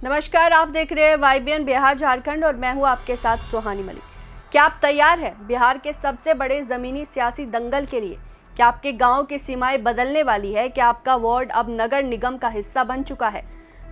नमस्कार, आप देख रहे हैं YBN बिहार झारखंड और मैं हूं आपके साथ सुहानी मलिक। क्या आप तैयार हैं बिहार के सबसे बड़े जमीनी सियासी दंगल के लिए? क्या आपके गांव की सीमाएं बदलने वाली है? क्या आपका वार्ड अब नगर निगम का हिस्सा बन चुका है?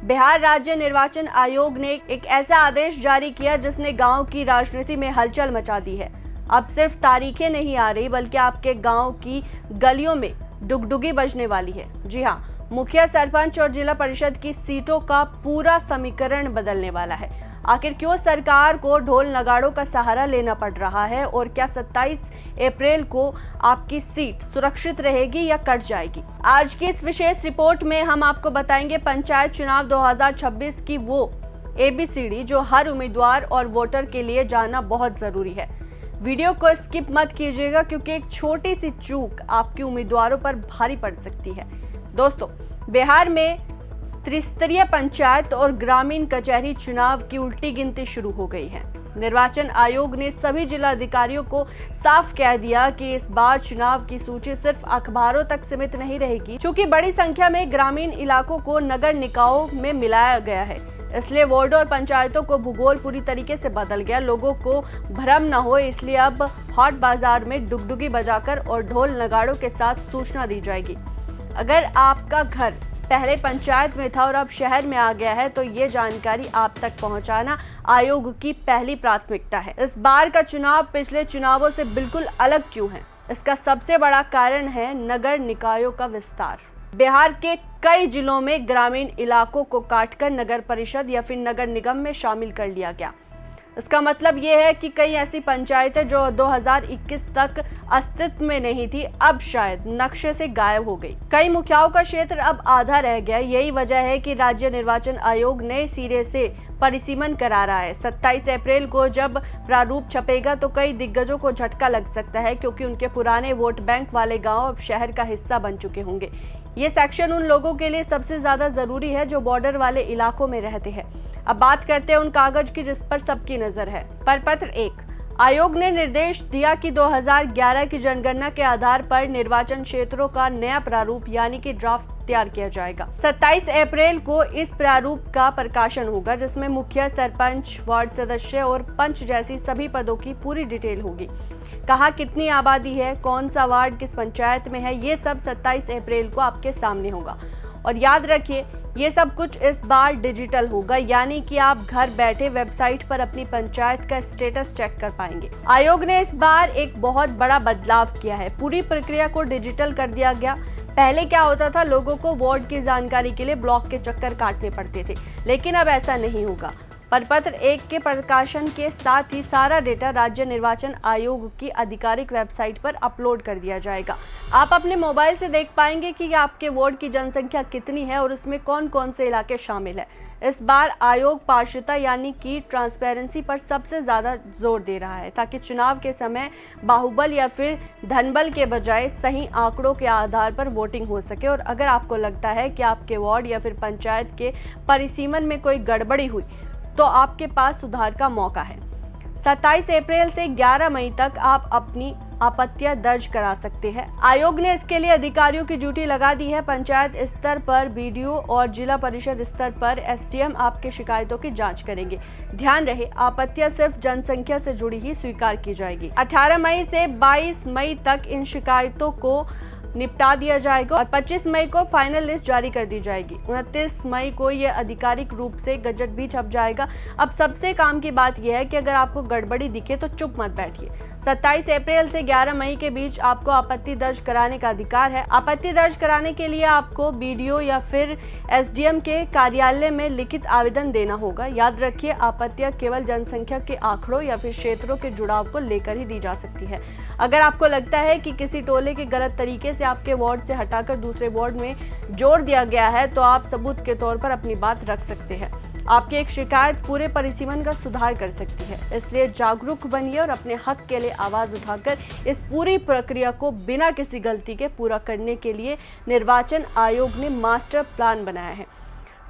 बिहार राज्य निर्वाचन आयोग ने एक ऐसा आदेश जारी किया जिसने गाँव की राजनीति में हलचल मचा दी है। अब सिर्फ तारीखें नहीं आ रही बल्कि आपके गाँव की गलियों में डुगडुगी बजने वाली है। जी हाँ, मुखिया, सरपंच और जिला परिषद की सीटों का पूरा समीकरण बदलने वाला है। आखिर क्यों सरकार को ढोल नगाड़ों का सहारा लेना पड़ रहा है और क्या 27 अप्रैल को आपकी सीट सुरक्षित रहेगी या कट जाएगी? आज की इस विशेष रिपोर्ट में हम आपको बताएंगे पंचायत चुनाव 2026 की वो ABCD जो हर उम्मीदवार और वोटर के लिए जानना बहुत जरूरी है। वीडियो को स्किप मत कीजिएगा क्योंकि एक छोटी सी चूक आपके उम्मीदवारों पर भारी पड़ सकती है। दोस्तों, बिहार में त्रिस्तरीय पंचायत और ग्रामीण कचहरी चुनाव की उल्टी गिनती शुरू हो गई है। निर्वाचन आयोग ने सभी जिला अधिकारियों को साफ कह दिया कि इस बार चुनाव की सूची सिर्फ अखबारों तक सीमित नहीं रहेगी। चूंकि बड़ी संख्या में ग्रामीण इलाकों को नगर निकायों में मिलाया गया है, इसलिए वार्डों और पंचायतों को भूगोल पूरी तरीके से बदल गया। लोगों को भ्रम न हो, इसलिए अब हॉट बाजार में डुगडुगी बजाकर और ढोल नगाड़ों के साथ सूचना दी जाएगी। अगर आपका घर पहले पंचायत में था और अब शहर में आ गया है तो ये जानकारी आप तक पहुंचाना आयोग की पहली प्राथमिकता है। इस बार का चुनाव पिछले चुनावों से बिल्कुल अलग क्यों है? इसका सबसे बड़ा कारण है नगर निकायों का विस्तार। बिहार के कई जिलों में ग्रामीण इलाकों को काटकर नगर परिषद या फिर नगर निगम में शामिल कर लिया गया। इसका मतलब ये है कि कई ऐसी पंचायतें जो 2021 तक अस्तित्व में नहीं थी, अब शायद नक्शे से गायब हो गई। कई मुखियाओं का क्षेत्र अब आधा रह गया। यही वजह है कि राज्य निर्वाचन आयोग नए सिरे से परिसीमन करा रहा है। 27 अप्रैल को जब प्रारूप छपेगा तो कई दिग्गजों को झटका लग सकता है क्योंकि उनके पुराने वोट बैंक वाले गांव अब शहर का हिस्सा बन चुके होंगे। ये सेक्शन उन लोगों के लिए सबसे ज्यादा जरूरी है जो बॉर्डर वाले इलाकों में रहते हैं। अब बात करते हैं उन कागज की जिस पर सबकी नजर है। प्रपत्र 1, आयोग ने निर्देश दिया कि 2011 की जनगणना के आधार पर निर्वाचन क्षेत्रों का नया प्रारूप यानी कि ड्राफ्ट तैयार किया जाएगा। 27 अप्रैल को इस प्रारूप का प्रकाशन होगा जिसमें मुखिया, सरपंच, वार्ड सदस्य और पंच जैसी सभी पदों की पूरी डिटेल होगी। कहाँ कितनी आबादी है, कौन सा वार्ड किस पंचायत में है, ये सब 27 अप्रैल को आपके सामने होगा। और याद रखिए, ये सब कुछ इस बार डिजिटल होगा, यानी कि आप घर बैठे वेबसाइट पर अपनी पंचायत का स्टेटस चेक कर पाएंगे। आयोग ने इस बार एक बहुत बड़ा बदलाव किया है। पूरी प्रक्रिया को डिजिटल कर दिया गया। पहले क्या होता था, लोगों को वार्ड की जानकारी के लिए ब्लॉक के चक्कर काटने पड़ते थे, लेकिन अब ऐसा नहीं होगा। प्रपत्र 1 के प्रकाशन के साथ ही सारा डेटा राज्य निर्वाचन आयोग की आधिकारिक वेबसाइट पर अपलोड कर दिया जाएगा। आप अपने मोबाइल से देख पाएंगे कि आपके वार्ड की जनसंख्या कितनी है और उसमें कौन कौन से इलाके शामिल है। इस बार आयोग पारदर्शिता यानी कि ट्रांसपेरेंसी पर सबसे ज्यादा जोर दे रहा है ताकि चुनाव के समय बाहुबल या फिर धनबल के बजाय सही आंकड़ों के आधार पर वोटिंग हो सके। और अगर आपको लगता है कि आपके वार्ड या फिर पंचायत के परिसीमन में कोई गड़बड़ी हुई तो आपके पास सुधार का मौका है। 27 अप्रैल से 11 मई तक आप अपनी आपत्तियां दर्ज करा सकते हैं। आयोग ने इसके लिए अधिकारियों की ड्यूटी लगा दी है। पंचायत स्तर पर BDO और जिला परिषद स्तर पर SDM आपके शिकायतों की जांच करेंगे। ध्यान रहे, आपत्तियां सिर्फ जनसंख्या से जुड़ी ही स्वीकार की जाएगी। 18 मई से 22 मई तक इन शिकायतों को निपटा दिया जाएगा और 25 मई को फाइनल लिस्ट जारी कर दी जाएगी। 29 मई को यह आधिकारिक रूप से गजट भी छप जाएगा। अब सबसे काम की बात यह है कि अगर आपको गड़बड़ी दिखे तो चुप मत बैठिए। 27 अप्रैल से 11 मई के बीच आपको आपत्ति दर्ज कराने का अधिकार है। आपत्ति दर्ज कराने के लिए आपको BDO या फिर SDM के कार्यालय में लिखित आवेदन देना होगा। याद रखिए, आपत्तियां केवल जनसंख्या के आंकड़ों या फिर क्षेत्रों के जुड़ाव को लेकर ही दी जा सकती है। अगर आपको लगता है कि किसी टोले के गलत तरीके से आपके वार्ड से हटाकर दूसरे वार्ड में जोड़ दिया गया है तो आप सबूत के तौर पर अपनी बात रख सकते हैं। आपकी एक शिकायत पूरे परिसीमन का सुधार कर सकती है। इसलिए जागरूक बनिए और अपने हक के लिए आवाज उठाकर इस पूरी प्रक्रिया को बिना किसी गलती के पूरा करने के लिए निर्वाचन आयोग ने मास्टर प्लान बनाया है।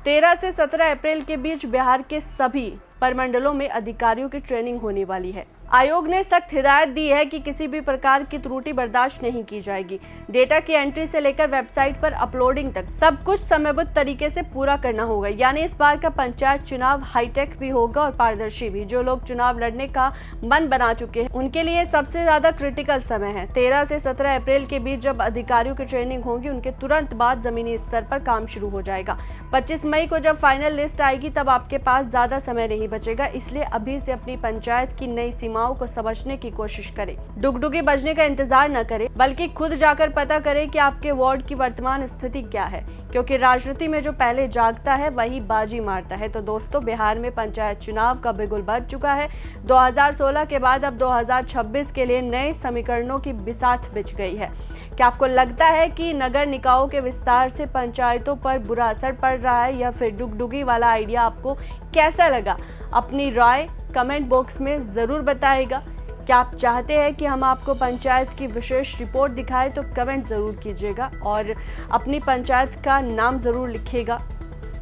13 से 17 अप्रैल के बीच बिहार के सभी प्रमंडलों में अधिकारियों की ट्रेनिंग होने वाली है। आयोग ने सख्त हिदायत दी है कि किसी भी प्रकार की त्रुटि बर्दाश्त नहीं की जाएगी। डेटा की एंट्री से लेकर वेबसाइट पर अपलोडिंग तक सब कुछ समयबद्ध तरीके से पूरा करना होगा। यानी इस बार का पंचायत चुनाव हाईटेक भी होगा और पारदर्शी भी। जो लोग चुनाव लड़ने का मन बना चुके हैं उनके लिए सबसे ज्यादा क्रिटिकल समय है। 13 से 17 अप्रैल के बीच जब अधिकारियों की ट्रेनिंग होगी, उनके तुरंत बाद जमीनी स्तर पर काम शुरू हो जाएगा। 25 मई को जब फाइनल लिस्ट आएगी तब आपके पास ज्यादा समय नहीं बचेगा। इसलिए अभी से अपनी पंचायत की नई सीमाओं को समझने की कोशिश करें। डुगडुगी बजने का इंतजार न करें, बल्कि खुद जाकर पता करें कि आपके वार्ड की वर्तमान स्थिति क्या है, क्योंकि राजनीति में जो पहले जागता है वही बाजी मारता है। तो दोस्तों, बिहार में पंचायत चुनाव का बिगुल बज चुका है। 2016 के बाद अब 2026 के लिए नए समीकरणों की बिसात बिछ गई है। क्या आपको लगता है कि नगर निकायों के विस्तार से पंचायतों पर बुरा असर पड़ रहा है, या फिर डुगडुगी वाला आइडिया आपको कैसा लगा? अपनी राय कमेंट बॉक्स में ज़रूर बताइएगा। क्या आप चाहते हैं कि हम आपको पंचायत की विशेष रिपोर्ट दिखाएं तो कमेंट ज़रूर कीजिएगा और अपनी पंचायत का नाम ज़रूर लिखिएगा।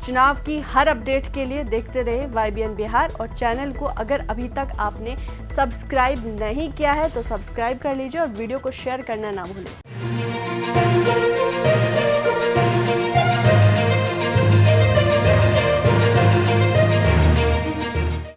चुनाव की हर अपडेट के लिए देखते रहे YBN बिहार, और चैनल को अगर अभी तक आपने सब्सक्राइब नहीं किया है तो सब्सक्राइब कर लीजिए और वीडियो को शेयर करना ना भूलें।